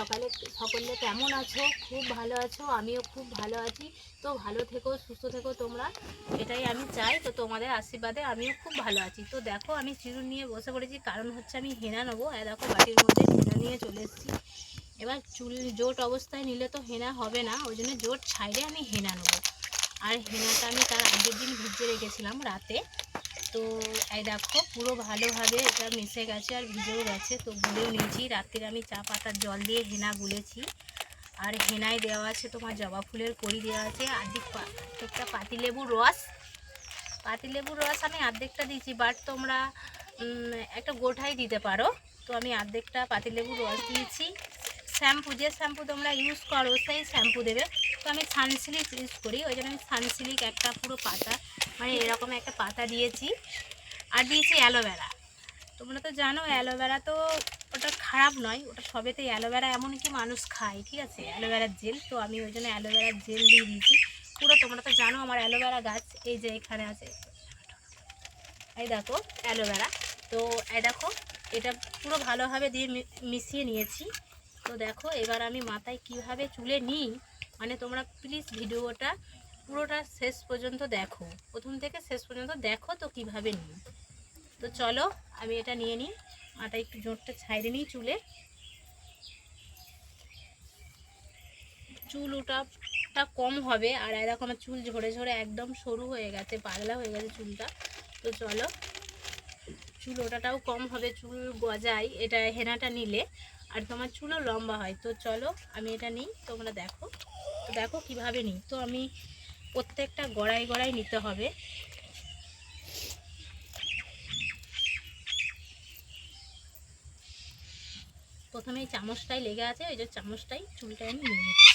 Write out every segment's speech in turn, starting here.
সকলে কেমন আছো? খুব ভালো আছো, আমিও খুব ভালো আছি। তো ভালো থেকো, সুস্থ থেকো তোমরা, এটাই আমি চাই। তো তোমাদের আশীর্বাদে আমিও খুব ভালো আছি। তো দেখো আমি চিরুন নিয়ে বসে পড়েছি, কারণ হচ্ছে আমি হেনা নেবো। দেখো বাটির মধ্যে হেনা নিয়ে চলে এসেছি। এবার চুল জোট অবস্থায় নিলে তো হেনা হবে না, ওই জন্য জোট ছাইড়ে আমি হেনা নেবো। আর হেনাটা আমি তার আগের দিন ভিজিয়ে রেখেছিলাম রাতে। তো এই দেখো পুরো ভালোভাবে এটা মিশে গেছে আর ভিজেও গেছে। তো গুলেও নিয়েছি, রাত্রিরে আমি চা পাতার জল দিয়ে হেনা গুলেছি। আর হেনায় দেওয়া আছে তোমার জবা ফুলের কড়ি দেওয়া আছে, অর্ধেকটা পাতিলেবুর রস আমি অর্ধেকটা দিয়েছি, বাট তোমরা একটা গোটাই দিতে পারো। তো আমি অর্ধেকটা পাতিলেবুর রস দিয়েছি। যে শ্যাম্পু তোমরা ইউজ করো সেই শ্যাম্পু দেবে। তো আমি সানসিল্ক ইউজ করি, ওই জন্য আমি সানসিল্ক একটা পুরো পাতা, মানে এরকম একটা পাতা দিয়েছি। আর দিয়েছি অ্যালোভেরা। তোমরা তো জানো অ্যালোভেরা তো ওটা খারাপ নয়, ওটা সবেতেই অ্যালোভেরা এমনকি মানুষ খায়, ঠিক আছে, অ্যালোভেরার জেল। তো আমি ওই জন্য অ্যালোভেরার জেল দিয়ে দিয়েছি পুরো। তোমরা তো জানো আমার অ্যালোভেরা গাছ এই যে এখানে আছে, এই দেখো অ্যালোভেরা। তো এই দেখো এটা পুরো ভালোভাবে দিয়ে মিশিয়ে নিয়েছি। তো দেখো এবার আমি মাথায় কিভাবে চুলে নিই, মানে তোমরা প্লিজ ভিডিওটা পুরোটা শেষ পর্যন্ত দেখো, প্রথম থেকে শেষ পর্যন্ত দেখো তো কিভাবে নিই। তো চলো আমি এটা নিয়ে নিই, মাথায় একটু জোরটা ছাইড়ে নিই চুল ওঠাটা কম হবে। আর এরকম আমার চুল ঝরে ঝরে একদম সরু হয়ে গেছে, পাতলা হয়ে গেছে চুলটা। তো চলো চুল ওঠাটাও কম হবে, চুল গজায় এটা হেনাটা নিলে, আর তোমার চুলও লম্বা হয়। তো চলো আমি এটা নিই, তোমরা দেখো। তো দেখো কিভাবে নিই। তো আমি প্রত্যেকটা গড়াই গড়াই নিতে হবে। প্রথমে এই চামচটাই লেগে আছে, ওই যে চামচটাই চুলটা আমি নিয়ে নিচ্ছি।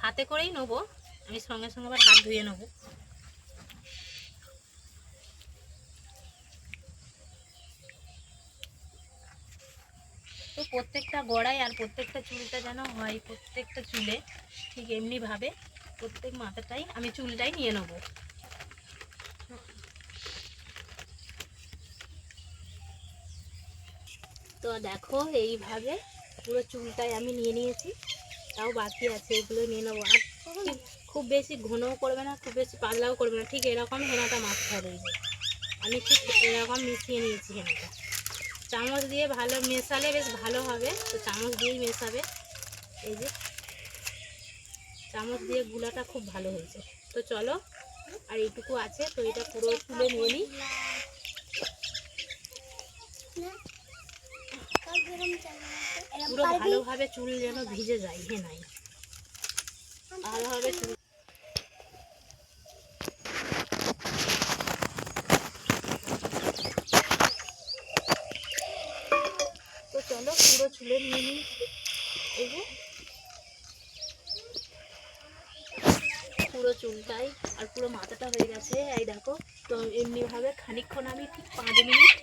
হাতে করেই নেবো, আমি সঙ্গে সঙ্গে আবার হাত ধুয়ে নেবো। তো প্রত্যেকটা গড়াই আর প্রত্যেকটা চুলটা যেন হয় প্রত্যেকটা চুলে ঠিক এমনিভাবে প্রত্যেক মাথাটাই আমি চুলটাই নিয়ে নেব। তো দেখো এইভাবে পুরো চুলটাই আমি নিয়ে নিয়েছি, তাও বাকি আছে, এগুলো নিয়ে নেবো। আর খুব বেশি ঘনও করবে না, খুব বেশি পাতলাও করবে না, ঠিক এরকম হেনাটা মাখতে হবে। আমি ঠিক এরকম মিশিয়ে নিয়েছি হেনাটা, চামচ দিয়ে ভালো মেশালে বেশ ভালো হবে। তো চামচ দিয়েই মেশাবে, এই যে চামচ দিয়ে গুলাটা খুব ভালো হয়েছে। তো চলো আর এইটুকু আছে, তো এটা পুরো তুলে নিয়ে নিই। পুরো ভালোভাবে চুল যেন ভিজে যায় হেনায়, ভালোভাবে চুল। তো চলো পুরো চুলে নিয়ে নিই, এই যে পুরো চুলটাই আর পুরো মাথাটা হয়ে গেছে, এই দেখো। তো এমনিভাবে খানিকক্ষণ আমি ঠিক 5 মিনিট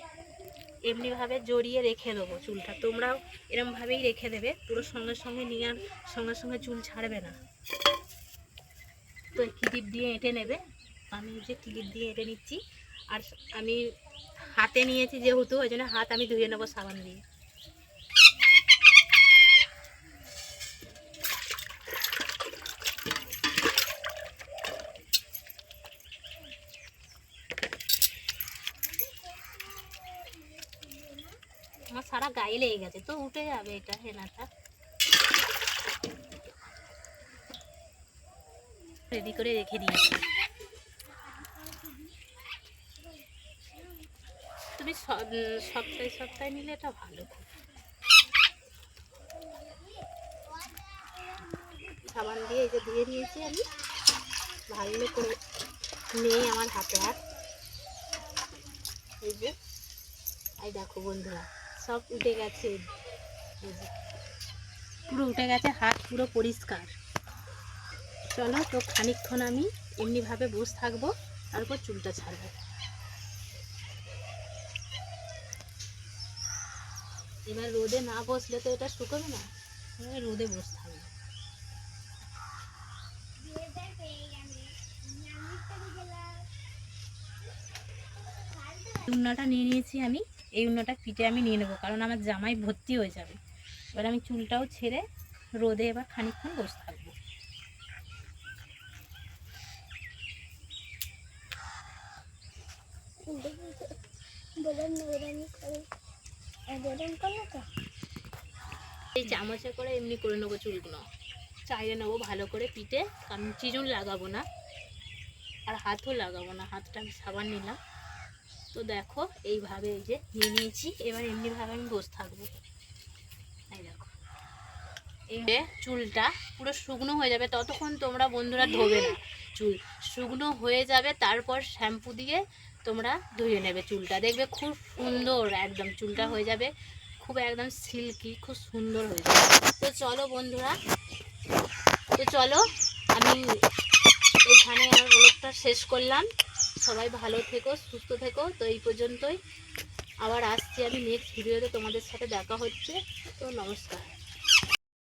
এমনিভাবে জড়িয়ে রেখে দেবো চুলটা। তোমরাও এরমভাবেই রেখে দেবে, পুরো সঙ্গে সঙ্গে নিয়ে আর সঙ্গে সঙ্গে চুল ছাড়বে না। তো ক্লিপ দিয়ে এঁটে নেবে, আমি যে ক্লিপ দিয়ে এঁটে নিচ্ছি। আর আমি হাতে নিয়েছি যেহেতু, ওই জন্য হাত আমি ধুয়ে নেবো সাবান দিয়ে। আমার সারা গায়ে লেগে গেছে, তো উঠে যাবে এটা হেনাটা। রেডি করে রেখে দিয়েছি। তুমি সপ্তাহে সপ্তাহে নিলে এটা ভালো। সাবান দিয়ে এই যে ধুয়ে নিয়েছি আমি ভালো করে, নেই আমার হাতে আর। এই যে এই দেখো বন্ধুরা সব উঠে গেছে, এই যে পুরো উঠে গেছে, হাত পুরো পরিষ্কার। চলো তো খানিকক্ষণ আমি এমনিভাবে বসে থাকবো, তারপর চুলটা ছাড়বো। এবার রোদে না বসলে তো এটা শুকোবে না, এবার রোদে বসে থাকবো। উন্নাটা নিয়ে নিয়েছি আমি, এই উন্নাটা পিঠে আমি নিয়ে নেবো, কারণ আমার জামাই ভর্তি হয়ে যাবে। এবার আমি চুলটাও ছেড়ে রোদে এবার খানিকক্ষণ বসে থাকবো। এই চামচে করে এমনি করে নেবো চুলগুলো, চাইলে নেবো ভালো করে পিঠে, কারণ চিরুন লাগাবো না আর হাতও লাগাবো না, হাতটা আমি সাবান নিলাম। তো দেখো এইভাবে এই যে নিয়ে নিয়েছি, এবার এমনিভাবে আমি বসে থাকবো। এই দেখো এই চুলটা পুরো শুকনো হয়ে যাবে, ততক্ষণ তোমরা বন্ধুরা ধোবে না, চুল শুকনো হয়ে যাবে, তারপর শ্যাম্পু দিয়ে তোমরা ধুয়ে নেবে চুলটা, দেখবে খুব সুন্দর একদম চুলটা হয়ে যাবে, খুব একদম সিল্কি, খুব সুন্দর হয়ে যাবে। তো চলো বন্ধুরা, তো চলো আমি এইখানে আমার ব্লগটা শেষ করলাম। সবাই ভালো থেকো, সুস্থ থেকো। তো এই পর্যন্তই, আবার আসছি আমি নেক্সট ভিডিওতে, তোমাদের সাথে দেখা হচ্ছে। তো নমস্কার।